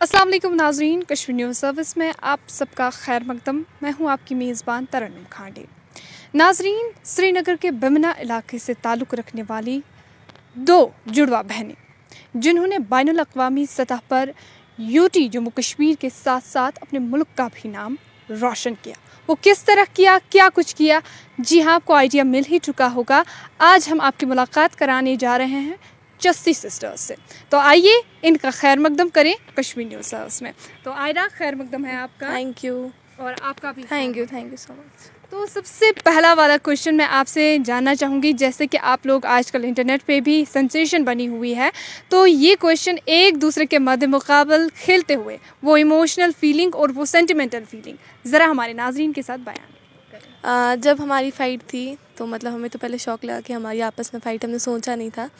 अस्सलाम वालेकुम नाज़रीन, कश्मीर न्यूज़ सर्विस में आप सबका खैर मकदम। मैं हूं आपकी मेज़बान तरन्नुम खांडे। नाज़रीन, श्रीनगर के बिमना इलाके से ताल्लुक़ रखने वाली दो जुड़वा बहनें जिन्होंने बैनुल अक़वामी सतह पर यूटी जम्मू कश्मीर के साथ साथ अपने मुल्क का भी नाम रोशन किया, वो किस तरह किया, क्या कुछ किया, जी हाँ, आपको आइडिया मिल ही चुका होगा। आज हम आपकी मुलाकात कराने जा रहे हैं चस्सी सिस्टर्स से। तो आइए इनका खैर मकदम करें कश्मीर न्यूज़ सर्विस में। तो आयरा, खैर मकदम है आपका। Thank you. और आपका भी थैंक यू सो मच। तो सबसे पहला वाला क्वेश्चन मैं आपसे जानना चाहूँगी, जैसे कि आप लोग आजकल इंटरनेट पे भी सेंसेशन बनी हुई है, तो ये क्वेश्चन एक दूसरे के मद्दे मुकाबल खेलते हुए वो इमोशनल फीलिंग और वो सेंटिमेंटल फीलिंग ज़रा हमारे नाजरीन के साथ बयान। जब हमारी फ़ाइट थी तो मतलब हमें तो पहले शौक लगा कि हमारी आपस में फ़ाइट, हमने सोचा नहीं था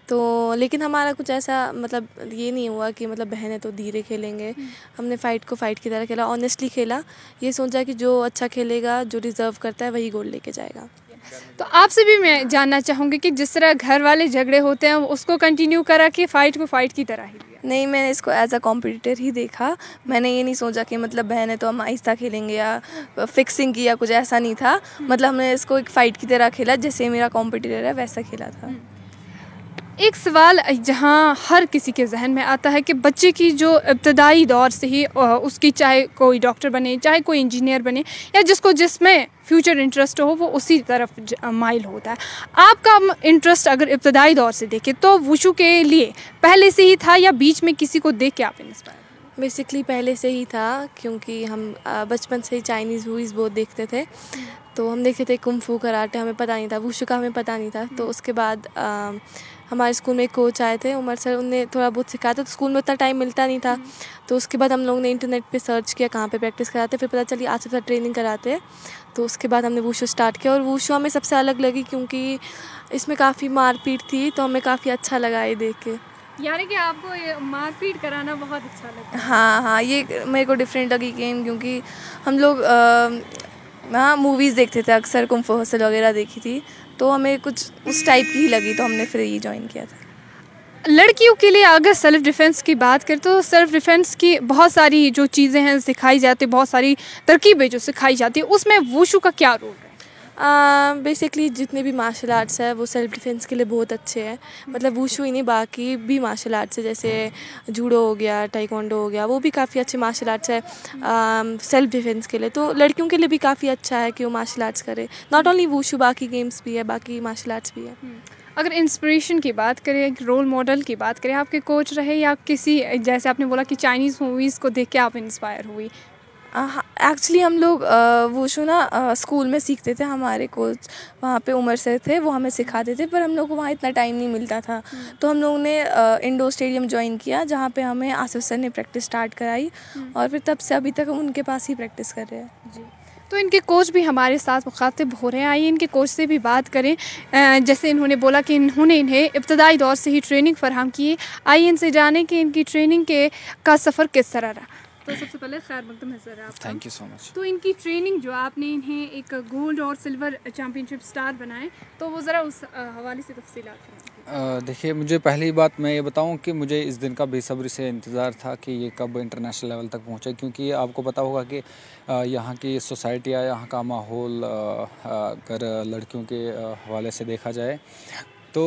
तो, लेकिन हमारा कुछ ऐसा मतलब ये नहीं हुआ कि मतलब बहनें तो धीरे खेलेंगे। हमने फ़ाइट को फ़ाइट की तरह खेला, ऑनेस्टली खेला, ये सोचा कि जो अच्छा खेलेगा, जो डिज़र्व करता है वही गोल्ड लेके जाएगा। तो आपसे भी मैं जानना चाहूँगी कि जिस तरह घर वाले झगड़े होते हैं उसको कंटिन्यू करा कि फ़ाइट को फ़ाइट की तरह ही लिया? नहीं, मैंने इसको एज अ कॉम्पिटिटर ही देखा। मैंने ये नहीं सोचा कि मतलब बहनें तो हम आहिस्ता खेलेंगे या फिक्सिंग की या कुछ ऐसा नहीं था। मतलब हमने इसको एक फ़ाइट की तरह खेला, जैसे मेरा कॉम्पिटिटर है वैसा खेला था। एक सवाल जहाँ हर किसी के जहन में आता है कि बच्चे की जो इब्तदाई दौर से ही उसकी चाहे कोई डॉक्टर बने, चाहे कोई इंजीनियर बने, या जिसमें फ्यूचर इंटरेस्ट हो वो उसी तरफ माइल होता है। आपका इंटरेस्ट अगर इब्तदाई दौर से देखें तो वुशु के लिए पहले से ही था या बीच में किसी को देख के आप इंस्पायर? बेसिकली पहले से ही था, क्योंकि हम बचपन से ही चाइनीज़ मूवीज़ बहुत देखते थे। तो हम देखते थे कुंग-फू, कराटे, हमें पता नहीं था, वुशु का हमें पता नहीं था। तो उसके बाद हमारे स्कूल में एक कोच आए थे, उमर सर, उनने थोड़ा बहुत सिखाया था। तो स्कूल में उतना टाइम मिलता नहीं था, तो उसके बाद हम लोगों ने इंटरनेट पे सर्च किया कहाँ पे प्रैक्टिस कराते, फिर पता चली आसिफ सर ट्रेनिंग कराते हैं। तो उसके बाद हमने वुशु स्टार्ट किया और वुशु हमें सबसे अलग लगी क्योंकि इसमें काफ़ी मारपीट थी, तो हमें काफ़ी अच्छा लगा ये देख के। यानी कि आपको ये मारपीट कराना बहुत अच्छा लगता है? हाँ, ये मेरे को डिफरेंट लगी गेम, क्योंकि हम लोग हाँ मूवीज़ देखते थे अक्सर, कुंग फू हसल वगैरह देखी थी, तो हमें कुछ उस टाइप की ही लगी, तो हमने फिर ये ज्वाइन किया था। लड़कियों के लिए अगर सेल्फ़ डिफ़ेंस की बात करें तो सेल्फ़ डिफ़ेंस की बहुत सारी जो चीज़ें हैं सिखाई जाती है, बहुत सारी तरकीबें जो सिखाई जाती है, उसमें वुशु का क्या रोल है? बेसिकली जितने भी मार्शल आर्ट्स है वो सेल्फ़ डिफेंस के लिए बहुत अच्छे हैं। मतलब वुशु ही नहीं, बाकी भी मार्शल आर्ट्स है, जैसे जूडो हो गया, ताइक्वांडो हो गया, वो भी काफ़ी अच्छे मार्शल आर्ट्स है सेल्फ़ डिफेंस के लिए। तो लड़कियों के लिए भी काफ़ी अच्छा है कि वो मार्शल आर्ट्स करे। नॉट ओनली वुशु, बाकी गेम्स भी है, बाकी मार्शल आर्ट्स भी है। अगर इंस्पिरेशन की बात करें, एक रोल मॉडल की बात करें, आपके कोच रहे या किसी, जैसे आपने बोला कि चाइनीज़ मूवीज़ को देख के आप इंस्पायर हुई? हाँ, एक्चुअली हम लोग वुशु ना स्कूल में सीखते थे। हमारे कोच वहाँ पे उमर सर थे, वो हमें सिखाते थे, पर हम लोग को वहाँ इतना टाइम नहीं मिलता था। तो हम लोगों ने इंडोर स्टेडियम ज्वाइन किया, जहाँ पे हमें आसिफ सर ने प्रैक्टिस स्टार्ट कराई, और फिर तब से अभी तक हम उनके पास ही प्रैक्टिस कर रहे हैं। जी। तो इनके कोच भी हमारे साथ मुखातिब हो रहे हैं, आइए इनके कोच से भी बात करें। जैसे इन्होंने बोला कि इन्होंने इन्हें इब्तदाई दौर से ही ट्रेनिंग फराहम की है, आइए इनसे जानें कि इनकी ट्रेनिंग का सफ़र किस तरह रहा। तो सबसे पहले खैर मकदम है सर आपका। Thank you so much. तो इनकी ट्रेनिंग जो आपने इन्हें एक गोल्ड और सिल्वर चैम्पियनशिप स्टार बनाए, तो वो ज़रा उस हवाले से तफसीलात। देखिए, मुझे पहली बात मैं ये बताऊं कि मुझे इस दिन का बेसब्री से इंतज़ार था कि ये कब इंटरनेशनल लेवल तक पहुंचे, क्योंकि आपको पता होगा कि यहाँ की सोसाइटी या यहाँ का माहौल अगर लड़कियों के हवाले से देखा जाए तो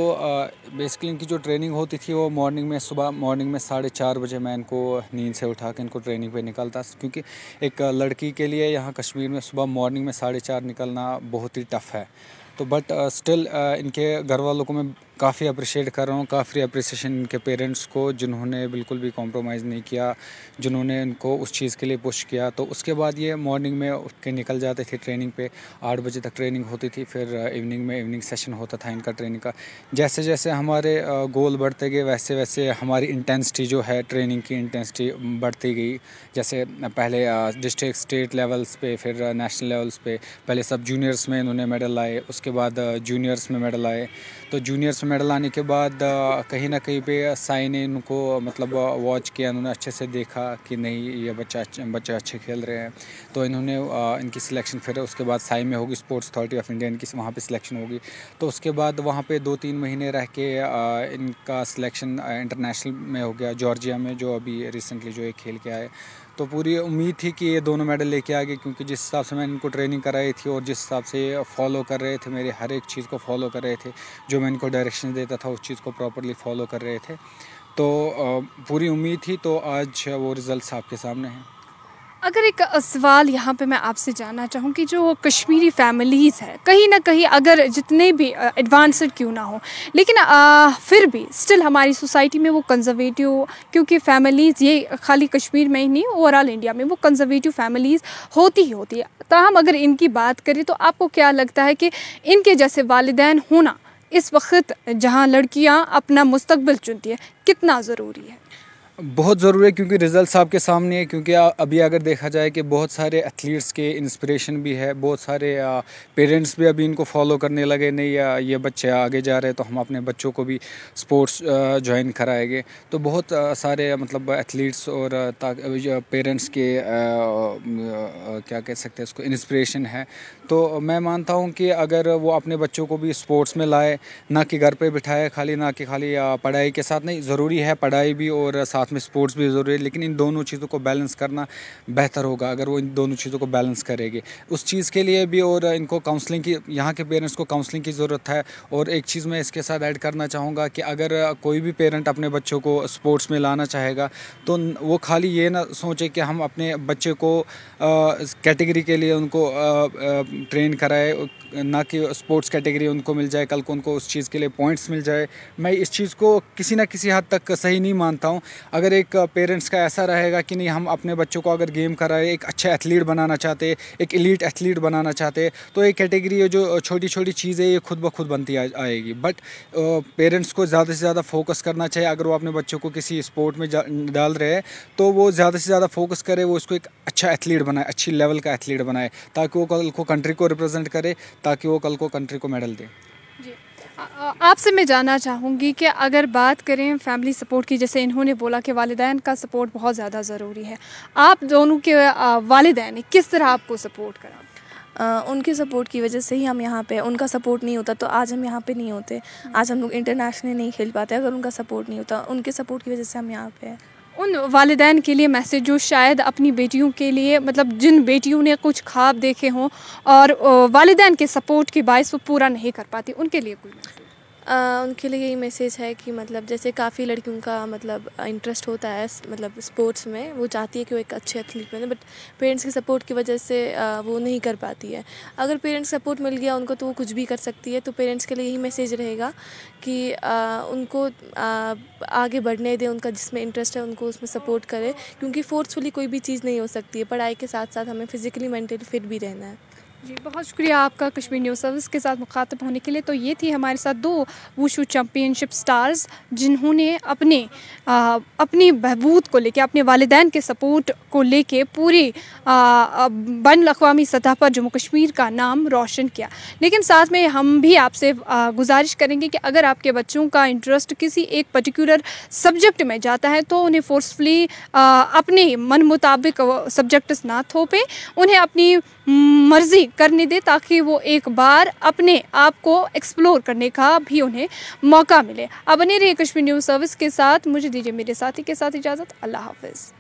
बेसिकली इनकी जो ट्रेनिंग होती थी वो सुबह मॉर्निंग में 4:30 बजे मैं इनको नींद से उठा के इनको ट्रेनिंग पे निकलता, क्योंकि एक लड़की के लिए यहाँ कश्मीर में सुबह मॉर्निंग में 4:30 निकलना बहुत ही टफ़ है। तो बट स्टिल इनके घर वालों को मैं काफ़ी अप्रिशिएट कर रहा हूँ, काफ़ी अप्रिसिएशन इनके पेरेंट्स को, जिन्होंने बिल्कुल भी कॉम्प्रोमाइज़ नहीं किया, जिन्होंने इनको उस चीज़ के लिए पुश किया। तो उसके बाद ये मॉर्निंग में उठ के निकल जाते थे ट्रेनिंग पे, 8 बजे तक ट्रेनिंग होती थी, फिर इवनिंग सेशन होता था इनका ट्रेनिंग का। जैसे जैसे हमारे गोल बढ़ते गए वैसे वैसे हमारी इंटेंसिटी जो है, ट्रेनिंग की इंटेंसिटी बढ़ती गई। जैसे पहले डिस्ट्रिक्ट स्टेट लेवल्स पे, फिर नेशनल लेवल्स पे, पहले सब जूनियर्स में इन्होंने मेडल लाए, उसके बाद जूनियर्स में मेडल आए। तो जूनियर्स में मेडल आने के बाद कहीं ना कहीं पे साई ने इनको मतलब वॉच किया, उन्होंने अच्छे से देखा कि नहीं ये बच्चे अच्छे खेल रहे हैं, तो इन्होंने इनकी सिलेक्शन फिर उसके बाद साई में होगी, स्पोर्ट्स अथॉरिटी ऑफ इंडिया इनकी वहाँ पे सिलेक्शन होगी। तो उसके बाद वहाँ पे 2-3 महीने रह के इनका सिलेक्शन इंटरनेशनल में हो गया, जॉर्जिया में, जो अभी रिसेंटली जो ये खेल के आए। तो पूरी उम्मीद थी कि ये दोनों मेडल लेके आ गए, क्योंकि जिस हिसाब से मैंने इनको ट्रेनिंग कराई थी और जिस हिसाब से फॉलो कर रहे थे, मेरे हर एक चीज़ को फॉलो कर रहे थे, जो मैं इनको डायरेक्शन देता था उस चीज़ को प्रॉपर्ली फॉलो कर रहे थे। तो पूरी उम्मीद थी, तो आज वो रिज़ल्ट्स आपके सामने हैं। अगर एक सवाल यहाँ पे मैं आपसे जानना चाहूँ कि जो कश्मीरी फैमिलीज़ है, कहीं ना कहीं अगर जितने भी एडवांस्ड क्यों ना हो, लेकिन फिर भी स्टिल हमारी सोसाइटी में वो कंजर्वेटिव, क्योंकि फैमिलीज़ ये खाली कश्मीर में ही नहीं, ओवरऑल इंडिया में वो कंजर्वेटिव फैमिलीज़ होती ही होती है। ताहम अगर इनकी बात करें तो आपको क्या लगता है कि इनके जैसे वालिदैन होना इस वक्त जहाँ लड़कियाँ अपना मुस्तकबिल चुनती है कितना ज़रूरी है? बहुत ज़रूरी है, क्योंकि रिज़ल्ट्स आपके सामने है। क्योंकि अभी अगर देखा जाए कि बहुत सारे एथलीट्स के इंस्पिरेशन भी है, बहुत सारे पेरेंट्स भी अभी इनको फॉलो करने लगे, नहीं ये बच्चे आगे जा रहे हैं तो हम अपने बच्चों को भी स्पोर्ट्स ज्वाइन कराएंगे। तो बहुत सारे मतलब एथलीट्स और पेरेंट्स के क्या कह सकते हैं इसको, इंस्पिरेशन है। तो मैं मानता हूँ कि अगर वो अपने बच्चों को भी स्पोर्ट्स में लाए, ना कि घर पे बिठाए खाली, ना कि खाली पढ़ाई के साथ, नहीं, ज़रूरी है पढ़ाई भी और साथ में स्पोर्ट्स भी ज़रूरी है, लेकिन इन दोनों चीज़ों को बैलेंस करना बेहतर होगा अगर वो इन दोनों चीज़ों को बैलेंस करेंगे। उस चीज़ के लिए भी और इनको काउंसलिंग की, यहाँ के पेरेंट्स को काउंसलिंग की ज़रूरत है। और एक चीज़ मैं इसके साथ ऐड करना चाहूँगा कि अगर कोई भी पेरेंट अपने बच्चों को स्पोर्ट्स में लाना चाहेगा तो वो खाली ये ना सोचे कि हम अपने बच्चे को कैटेगरी के लिए उनको ट्रेन कराए, ना कि स्पोर्ट्स कैटेगरी उनको मिल जाए, कल को उनको उस चीज़ के लिए पॉइंट्स मिल जाए। मैं इस चीज़ को किसी ना किसी हद तक सही नहीं मानता हूँ। अगर एक पेरेंट्स का ऐसा रहेगा कि नहीं, हम अपने बच्चों को अगर गेम कराए, एक अच्छा एथलीट बनाना चाहते, एक एलीट एथलीट बनाना चाहते, तो एक कैटेगरी है जो छोटी छोटी चीज़ें ये खुद ब खुद बनती आएगी। बट पेरेंट्स को ज़्यादा से ज़्यादा फोकस करना चाहिए। अगर वो अपने बच्चों को किसी स्पोर्ट में डाल रहे हैं तो वो ज़्यादा से ज़्यादा फोकस करे, वो उसको एक अच्छा एथलीट बनाए, अच्छी लेवल का एथलीट बनाए, ताकि वो कल को कंट्री को रिप्रेजेंट करे, ताकि वो कल को कंट्री को मेडल दे। जी, आपसे मैं जानना चाहूँगी कि अगर बात करें फैमिली सपोर्ट की, जैसे इन्होंने बोला कि वालिदैन का सपोर्ट बहुत ज़्यादा ज़रूरी है, आप दोनों के वालिदैन ने किस तरह आपको सपोर्ट करा? उनके सपोर्ट की वजह से ही हम यहाँ पे, उनका सपोर्ट नहीं होता तो आज हम यहाँ पे नहीं होते, आज हम लोग इंटरनेशनल नहीं खेल पाते अगर उनका सपोर्ट नहीं होता। उनके सपोर्ट की वजह से हम यहाँ पे हैं। उन वालिदैन के लिए मैसेज जो शायद अपनी बेटियों के लिए, मतलब जिन बेटियों ने कुछ ख्वाब देखे हों और वालिदैन के सपोर्ट की बाइस वो पूरा नहीं कर पाती, उनके लिए कोई मैसेज? उनके लिए यही मैसेज है कि मतलब जैसे काफ़ी लड़कियों का मतलब इंटरेस्ट होता है मतलब स्पोर्ट्स में, वो चाहती है कि वो एक अच्छे एथलीट बने, बट पेरेंट्स की सपोर्ट की वजह से वो नहीं कर पाती है। अगर पेरेंट्स सपोर्ट मिल गया उनको तो वो कुछ भी कर सकती है। तो पेरेंट्स के लिए यही मैसेज रहेगा कि उनको आगे बढ़ने दें, उनका जिसमें इंटरेस्ट है उनको उसमें सपोर्ट करें, क्योंकि फोर्सफुली कोई भी चीज़ नहीं हो सकती है। पढ़ाई के साथ साथ हमें फिज़िकली मेंटली फिट भी रहना है। जी, बहुत शुक्रिया आपका कश्मीर न्यूज़ सर्विस के साथ मुखातिब होने के लिए। तो ये थी हमारे साथ दो वुशु चैम्पियनशिप स्टार्स जिन्होंने अपनी बहबूद को लेके, अपने वालिदैन के सपोर्ट को लेके पूरी बैनुल अक़वामी सतह पर जम्मू कश्मीर का नाम रोशन किया। लेकिन साथ में हम भी आपसे गुजारिश करेंगे कि अगर आपके बच्चों का इंटरेस्ट किसी एक पर्टिकुलर सब्जेक्ट में जाता है तो उन्हें फोर्सफुली अपने मन मुताबिक सब्जेक्ट्स ना थोपें, उन्हें अपनी मर्ज़ी करने दे, ताकि वो एक बार अपने आप को एक्सप्लोर करने का भी उन्हें मौका मिले। अब बने रहिए कश्मीर न्यूज़ सर्विस के साथ। मुझे दीजिए मेरे साथी के साथ इजाज़त। अल्लाह हाफ़िज़।